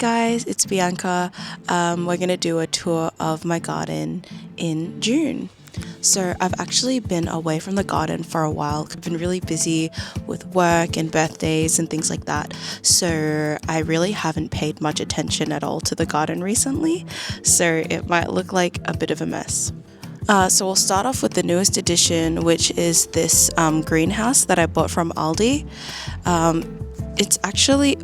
guys, it's Bianca. We're gonna do a tour of my garden in June. So I've actually been away from the garden for a while. I've been really busy with work and birthdays and things like that. So I really haven't paid much attention at all to the garden recently. So it might look like a bit of a mess. So we'll start off with the newest addition, which is this greenhouse that I bought from Aldi.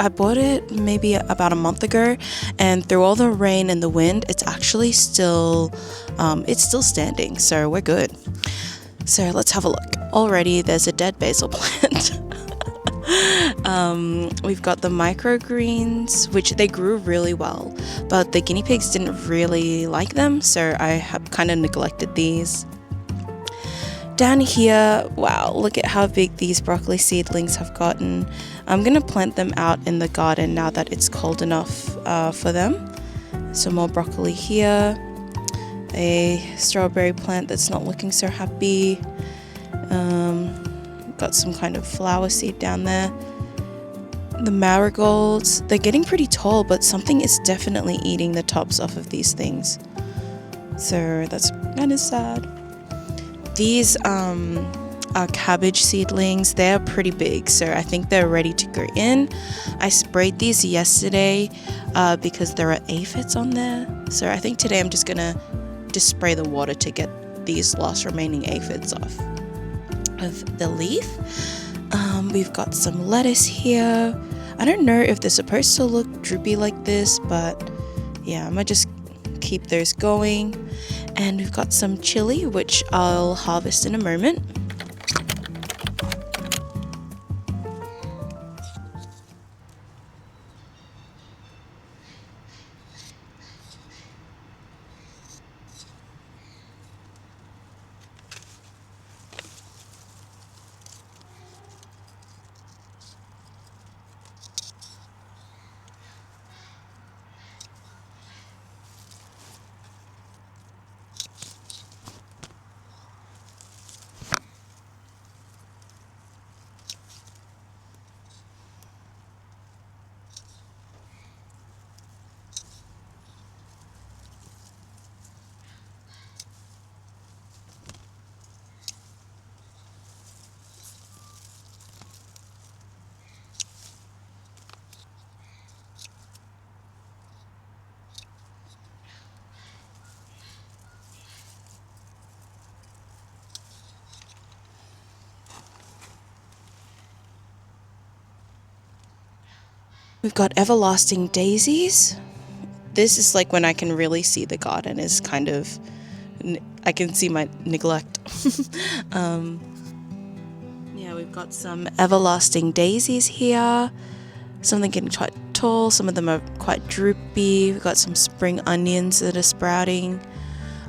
I bought it maybe about a month ago, and through all the rain and the wind, it's actually still standing, so we're good. So let's have a look. Already there's a dead basil plant. We've got the microgreens, which they grew really well, but the guinea pigs didn't really like them, so I have kind of neglected these. Down here, wow, look at how big these broccoli seedlings have gotten. I'm gonna plant them out in the garden now that it's cold enough for them. Some more broccoli here. A strawberry plant that's not looking so happy. Got some kind of flower seed down there. The marigolds, they're getting pretty tall, but something is definitely eating the tops off of these things. So that's kind of sad. These are cabbage seedlings. They're pretty big, so I think they're ready to go in. I sprayed these yesterday because there are aphids on there. So I think today I'm just gonna spray the water to get these last remaining aphids off of the leaf. We've got some lettuce here. I don't know if they're supposed to look droopy like this, but yeah, I might just keep those going. And we've got some chili, which I'll harvest in a moment. We've got everlasting daisies. This is like when I can really see the garden is kind of, I can see my neglect. Yeah, we've got some everlasting daisies here. Some of them getting quite tall, some of them are quite droopy. We've got some spring onions that are sprouting.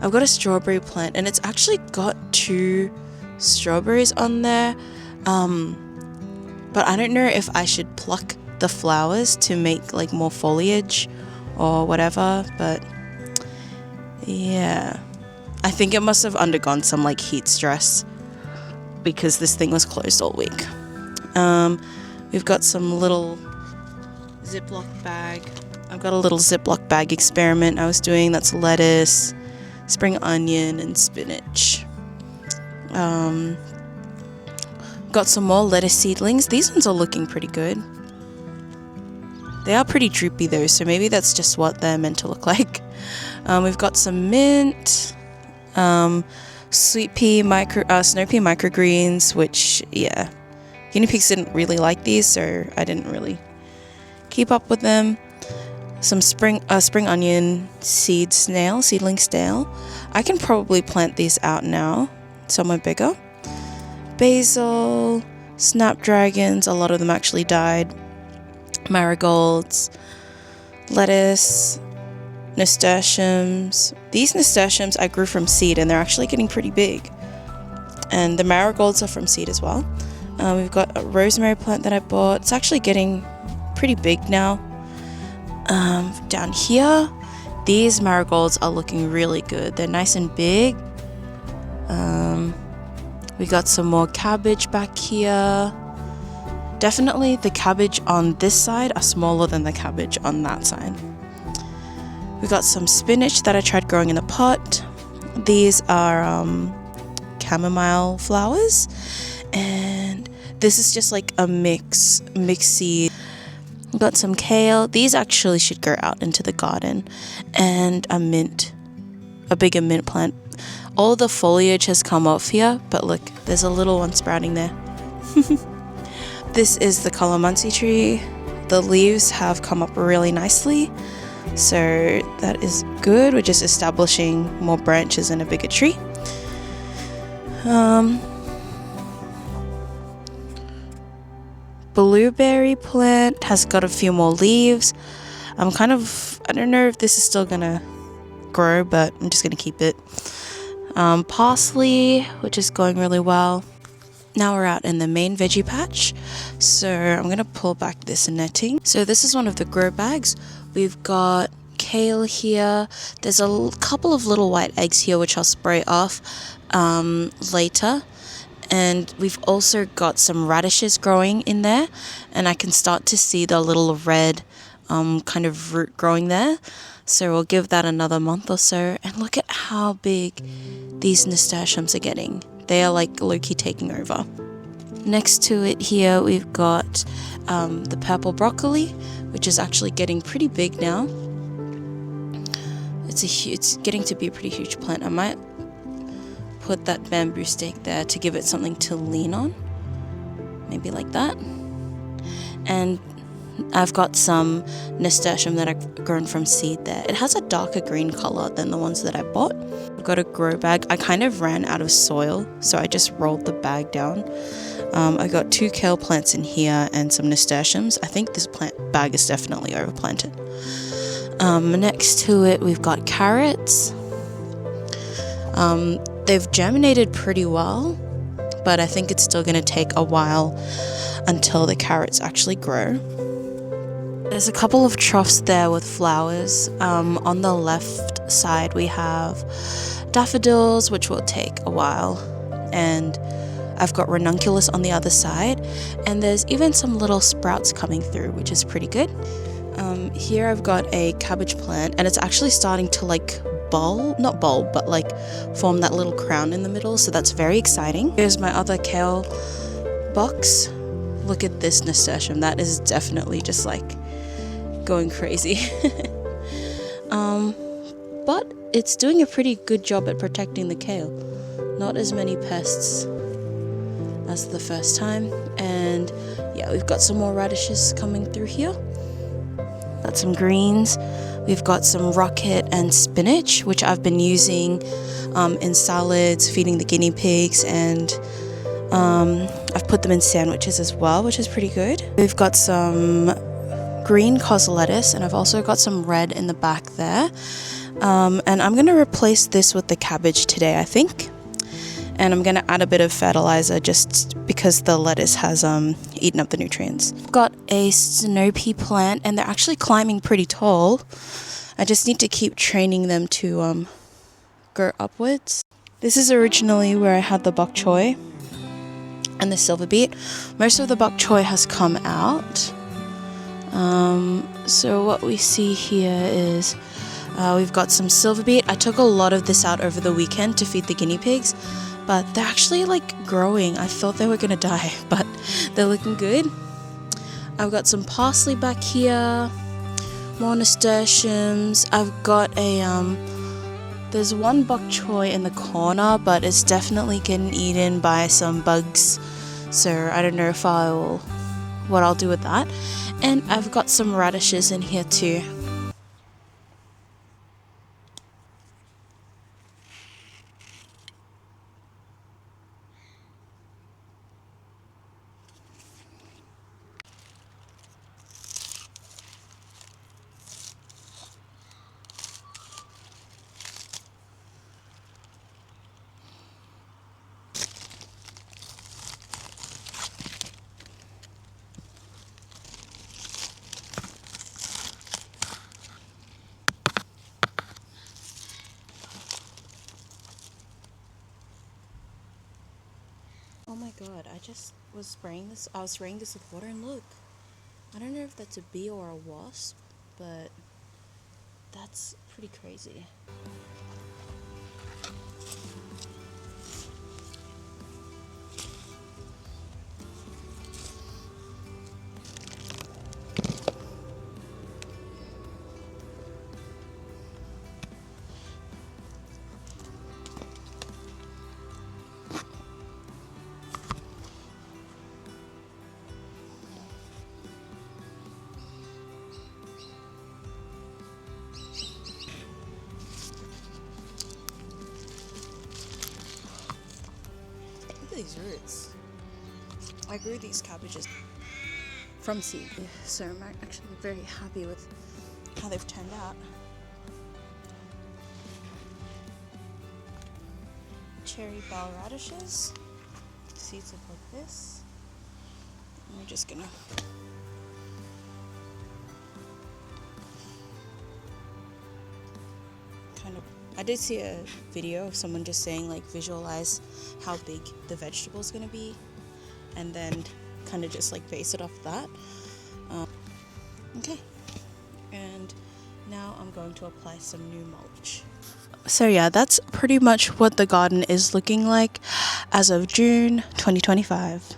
I've got a strawberry plant, and it's actually got 2 strawberries on there. But I don't know if I should pluck the flowers to make like more foliage or whatever, but yeah, I think it must have undergone some like heat stress because this thing was closed all week. We've got some little Ziploc bag. I've got a little Ziploc bag experiment I was doing. That's lettuce, spring onion, and spinach. Got some more lettuce seedlings. These ones are looking pretty good. They are pretty droopy though, so maybe that's just what they're meant to look like. We've got some mint, sweet pea snow pea microgreens, which yeah, guinea pigs didn't really like these, so I didn't really keep up with them. Some spring onion seedling snail. I can probably plant these out now, somewhere bigger. Basil, snapdragons, a lot of them actually died. Marigolds, lettuce, nasturtiums. These nasturtiums I grew from seed, and they're actually getting pretty big. And the marigolds are from seed as well. We've got a rosemary plant that I bought. It's actually getting pretty big now. Down here, these marigolds are looking really good. They're nice and big. We got some more cabbage back here. Definitely the cabbage on this side are smaller than the cabbage on that side. We got some spinach that I tried growing in a pot. These are chamomile flowers, and this is just like a mix seed. We got some kale. These actually should go out into the garden, and a bigger mint plant. All the foliage has come off here, but look, there's a little one sprouting there. This is the Calamansi tree. The leaves have come up really nicely, so that is good. We're just establishing more branches in a bigger tree. Blueberry plant has got a few more leaves. I don't know if this is still gonna grow, but I'm just gonna keep it. Parsley, which is going really well. Now we're out in the main veggie patch, so I'm gonna pull back this netting. So this is one of the grow bags. We've got kale here. There's a couple of little white eggs here which I'll spray off later, and we've also got some radishes growing in there, and I can start to see the little red kind of root growing there. So we'll give that another month or so, and look at how big these nasturtiums are getting. They are like low-key taking over. Next to it here we've got the purple broccoli, which is actually getting pretty big now. It's getting to be a pretty huge plant. I might put that bamboo stake there to give it something to lean on, maybe like that. And I've got some nasturtium that I've grown from seed there. It has a darker green color than the ones that I bought. I've got a grow bag. I kind of ran out of soil, so I just rolled the bag down. I got 2 kale plants in here and some nasturtiums. I think this bag is definitely overplanted. Next to it we've got carrots. They've germinated pretty well, but I think it's still going to take a while until the carrots actually grow. There's a couple of troughs there with flowers. On the left side we have daffodils, which will take a while, and I've got ranunculus on the other side, and there's even some little sprouts coming through, which is pretty good. Here I've got a cabbage plant, and it's actually starting to like not bulb, but like form that little crown in the middle, so that's very exciting. Here's my other kale box. Look at this nasturtium. That is definitely just like going crazy. But it's doing a pretty good job at protecting the kale. Not as many pests as the first time. And yeah, we've got some more radishes coming through here. Got some greens. We've got some rocket and spinach, which I've been using in salads, feeding the guinea pigs, and I've put them in sandwiches as well, which is pretty good. We've got some green cos lettuce, and I've also got some red in the back there. And I'm going to replace this with the cabbage today, I think. And I'm going to add a bit of fertilizer just because the lettuce has eaten up the nutrients. I've got a snow pea plant, and they're actually climbing pretty tall. I just need to keep training them to grow upwards. This is originally where I had the bok choy and the silver beet. Most of the bok choy has come out. So what we see here is we've got some silver beet. I took a lot of this out over the weekend to feed the guinea pigs, but they're actually like growing. I thought they were gonna die, but they're looking good. I've got some parsley back here, more nasturtiums. I've got there's one bok choy in the corner, but it's definitely getting eaten by some bugs, so I don't know what I'll do with that. And I've got some radishes in here too. god, I just was spraying this. I was spraying this with water, and look. I don't know if that's a bee or a wasp, but that's pretty crazy. Look at these roots. I grew these cabbages from seed, so I'm actually very happy with how they've turned out. Cherry bell radishes. Seeds look like this. And we're just gonna kind of, I did see a video of someone just saying like visualize how big the vegetable is gonna be, and then kind of just like base it off that. Okay, and now I'm going to apply some new mulch. So yeah, that's pretty much what the garden is looking like as of June 2025.